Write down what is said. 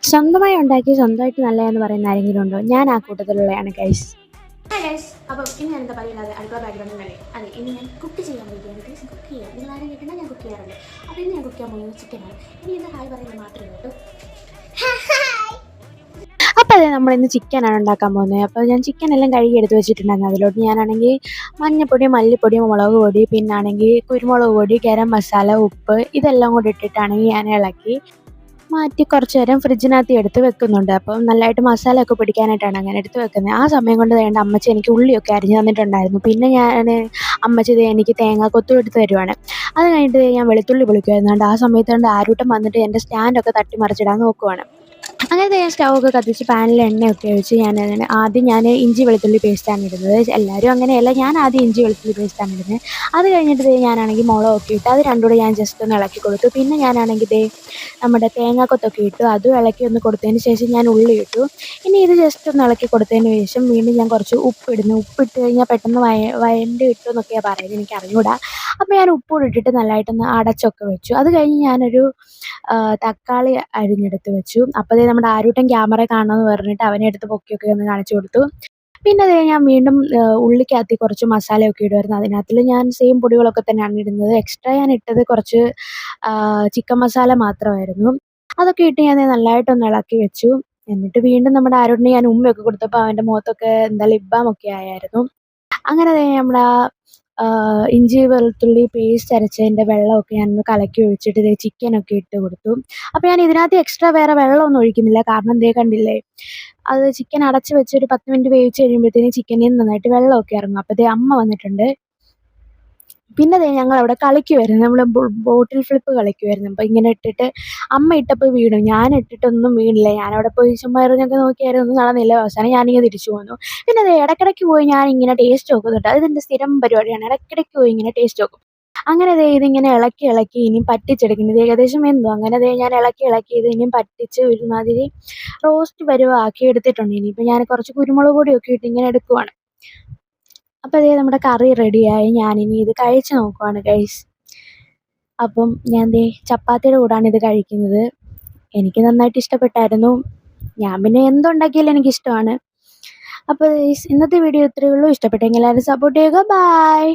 സ്വന്തമായി ഉണ്ടാക്കി സ്വന്തമായിട്ട് നല്ലതെന്ന് പറയുന്ന ആരെങ്കിലും ഉണ്ടോ? ഞാൻ ആ കൂട്ടത്തിലുള്ളതാണ് ഗൈസ്. ഹായ് ഗൈസ്, അപ്പം ഇന്ന് ഞാൻ എന്താ പറയുന്നത് അടുക്കള ബാക്ക്ഗ്രൗണ്ടിൽ തന്നെ അതെ ഇന്ന് ഞാൻ കുക്ക് ചെയ്യാൻ വേണ്ടിയാണ് ഗൈസ്. കുക്ക് ചെയ്യാം, നിങ്ങൾ ആരും കേൾക്കണ്ട, ഞാൻ കുക്ക് ചെയ്യാറുണ്ട്. അപ്പോൾ ഇന്ന് ഞാൻ കുക്ക് ചെയ്യാൻ പോകുന്നത് ചിക്കനാണ്. ഇനി ഇന്ന് ഹായ് പറയുന്നത് മാത്രമേ ഉള്ളൂ കേട്ടോ. അപ്പോൾ അതെ, നമ്മളിന്ന് ചിക്കനാണ് ഉണ്ടാക്കാൻ പോകുന്നത്. അപ്പോൾ ഞാൻ ചിക്കൻ എല്ലാം കഴുകി എടുത്ത് വെച്ചിട്ടുണ്ടായിരുന്നു. അതിലോട്ട് ഞാനാണെങ്കിൽ മഞ്ഞൾപ്പൊടി, മല്ലിപ്പൊടി, മുളക് പൊടി, പിന്നാണെങ്കിൽ കുരുമുളക് പൊടി, ഗരം മസാല, ഉപ്പ് ഇതെല്ലാം കൂടി ഇട്ടിട്ടാണെങ്കിൽ ഞാൻ ഇളക്കി മാറ്റി കുറച്ച് നേരം ഫ്രിഡ്ജിനകത്ത് എടുത്ത് വെക്കുന്നുണ്ട്. അപ്പം നല്ലതായിട്ട് മസാലയൊക്കെ പിടിക്കാനായിട്ടാണ് അങ്ങനെ എടുത്ത് വെക്കുന്നത്. ആ സമയം കൊണ്ട് വേണ്ട അമ്മച്ചി എനിക്ക് ഉള്ളിയൊക്കെ അരിഞ്ഞ് തന്നിട്ടുണ്ടായിരുന്നു. പിന്നെ അമ്മച്ചി എനിക്ക് തേങ്ങാക്കൊത്തും എടുത്ത് തരുവാണ്. അത് കഴിഞ്ഞിട്ട് ഞാൻ വെളുത്തുള്ളി പൊളിക്കുമായിരുന്നു. ആ സമയത്ത് കൊണ്ട് ആരൂട്ടം വന്നിട്ട് എൻ്റെ സ്റ്റാൻഡൊക്കെ തട്ടി മറിച്ചിടാൻ നോക്കുവാണ്. അങ്ങനെ ഞാൻ സ്റ്റൗവൊക്കെ കത്തിച്ച് പാനിൽ എണ്ണയൊക്കെ ഒഴിച്ച് ആദ്യം ഞാൻ ഇഞ്ചി വെളുത്തുള്ളി പേസ്റ്റാണ് ഇടുന്നത്. എല്ലാവരും അങ്ങനെയല്ല, ഞാൻ ആദ്യം ഇഞ്ചി വെളുത്തുള്ളി പേസ്റ്റാണ് ഇടുന്നത്. അത് കഴിഞ്ഞിട്ട് ഞാനാണെങ്കിൽ മുളകൊക്കെ ഇട്ട് അത് രണ്ടും കൂടെ ഞാൻ ജസ്റ്റ് ഒന്ന് ഇളക്കി കൊടുത്തു. പിന്നെ ഞാനാണെങ്കിൽ നമ്മുടെ തേങ്ങാക്കൊത്തൊക്കെ ഇട്ടു, അതും ഇളക്കി ഒന്ന് കൊടുത്തതിന് ശേഷം ഞാൻ ഉള്ളി ഇട്ടു. ഇനി ഇത് ജസ്റ്റ് ഒന്ന് ഇളക്കി കൊടുത്തതിന് ശേഷം വീണ്ടും ഞാൻ കുറച്ച് ഉപ്പിടുന്നു. ഉപ്പിട്ട് കഴിഞ്ഞാൽ പെട്ടെന്ന് വയണ്ട് കിട്ടും എന്നൊക്കെയാണ് പറയുന്നത്, എനിക്ക് അറിഞ്ഞൂടാ. അപ്പോൾ ഞാൻ ഉപ്പുകൂടി ഇട്ടിട്ട് നല്ലതായിട്ടൊന്ന് അടച്ചൊക്കെ വെച്ചു. അത് കഴിഞ്ഞ് ഞാനൊരു തക്കാളി അരിഞ്ഞെടുത്ത് വെച്ചു. അപ്പോൾ നമ്മുടെ ആരൂട്ടൻ ക്യാമറ കാണണമെന്ന് പറഞ്ഞിട്ട് അവനെ എടുത്ത് പൊക്കിയൊക്കെ ഒന്ന് കാണിച്ചു കൊടുത്തു. പിന്നെ ഞാൻ വീണ്ടും ഉള്ളിക്കകത്ത് കുറച്ച് മസാലയൊക്കെ ഇടുമായിരുന്നു. അതിനകത്തിൽ ഞാൻ സെയിം പൊടികളൊക്കെ തന്നെയാണ് ഇടുന്നത്. എക്സ്ട്രാ ഞാൻ ഇട്ടത് കുറച്ച് ചിക്കൻ മസാല മാത്രമായിരുന്നു. അതൊക്കെ ഇട്ട് ഞാൻ നല്ലതായിട്ടൊന്ന് ഇളക്കി വെച്ചു. എന്നിട്ട് വീണ്ടും നമ്മുടെ ആരൂട്ടിന് ഞാൻ ഉമ്മയൊക്കെ കൊടുത്തപ്പോൾ അവൻ്റെ മുഖത്തൊക്കെ എന്താ ലിപ് ബാം ഒക്കെ ആയായിരുന്നു. അങ്ങനെ നമ്മുടെ ഇഞ്ചി വെളുത്തുള്ളി പേസ്റ്റ് അരച്ചതിൻ്റെ വെള്ളമൊക്കെ ഞാനൊന്ന് കലക്കി ഒഴിച്ചിട്ട് ചിക്കനൊക്കെ ഇട്ട് കൊടുത്തു. അപ്പോൾ ഞാൻ ഇതിനകത്ത് എക്സ്ട്രാ വേറെ വെള്ളമൊന്നും ഒഴിക്കുന്നില്ല. കാരണം കണ്ടില്ലേ, അത് ചിക്കൻ അടച്ച് വെച്ച് ഒരു 10 മിനിറ്റ് വേവിച്ച് കഴിയുമ്പോഴത്തേനും ചിക്കനിൽ നിന്ന് നന്നായിട്ട് വെള്ളമൊക്കെ ഇറങ്ങും. അപ്പോൾ അമ്മ വന്നിട്ടുണ്ട്. പിന്നെ ഞങ്ങളവിടെ കളിക്കുമായിരുന്നു. നമ്മൾ ബോട്ടിൽ ഫ്ലിപ്പ് കളിക്കുമായിരുന്നു. അപ്പോൾ ഇങ്ങനെ ഇട്ടിട്ട് അമ്മ ഇട്ടപ്പോൾ വീണു. ഞാൻ ഇട്ടിട്ടൊന്നും വീണില്ല. ഞാനവിടെ പോയി ചുമ്മാ എറിഞ്ഞൊക്കെ നോക്കിയായിരുന്നു, ഒന്നും നടന്നില്ല. അവസാനം ഞാനിങ്ങനെ തിരിച്ചു പോന്നു. പിന്നെ ഇടയ്ക്കിടയ്ക്ക് പോയി ഞാനിങ്ങനെ ടേസ്റ്റ് നോക്കുന്നുണ്ട്. അതെൻ്റെ സ്ഥിരം പരിപാടിയാണ്. ഇടയ്ക്കിടയ്ക്ക് പോയി ഇങ്ങനെ ടേസ്റ്റ് നോക്കും. അങ്ങനെ ഇതിങ്ങനെ ഇളക്കി ഇളക്കി ഇനിയും പറ്റിച്ചെടുക്കുന്നു. ഇത് ഏകദേശം വെന്തു. അങ്ങനെ ഞാൻ ഇളക്കി ഇളക്കി ഇത് ഇനിയും പറ്റിച്ച് ഒരുമാതിരി റോസ്റ്റ് പരുവമാക്കി എടുത്തിട്ടുണ്ട്. ഇനിയിപ്പോൾ ഞാൻ കുറച്ച് കുരുമുളക് പൊടിയൊക്കെ ഇട്ട് ഇങ്ങനെ എടുക്കുവാണ്. അപ്പോൾ നമ്മുടെ കറി റെഡിയായി. ഞാനിനി ഇത് കഴിച്ച് നോക്കുവാണ് ഗൈസ്. അപ്പം ഞാൻ ചപ്പാത്തിയുടെ കൂടെയാണ് ഇത് കഴിക്കുന്നത്. എനിക്ക് നന്നായിട്ട് ഇഷ്ടപ്പെട്ടായിരുന്നു. ഞാൻ പിന്നെ എന്തുണ്ടാക്കിയാലും എനിക്കിഷ്ടമാണ്. അപ്പോൾ ഗൈസ്, ഇന്നത്തെ വീഡിയോ ഇത്രയേ ഉള്ളൂ. ഇഷ്ടപ്പെട്ടെങ്കിൽ എല്ലാവരും സപ്പോർട്ട് ചെയ്യുക. ബൈ.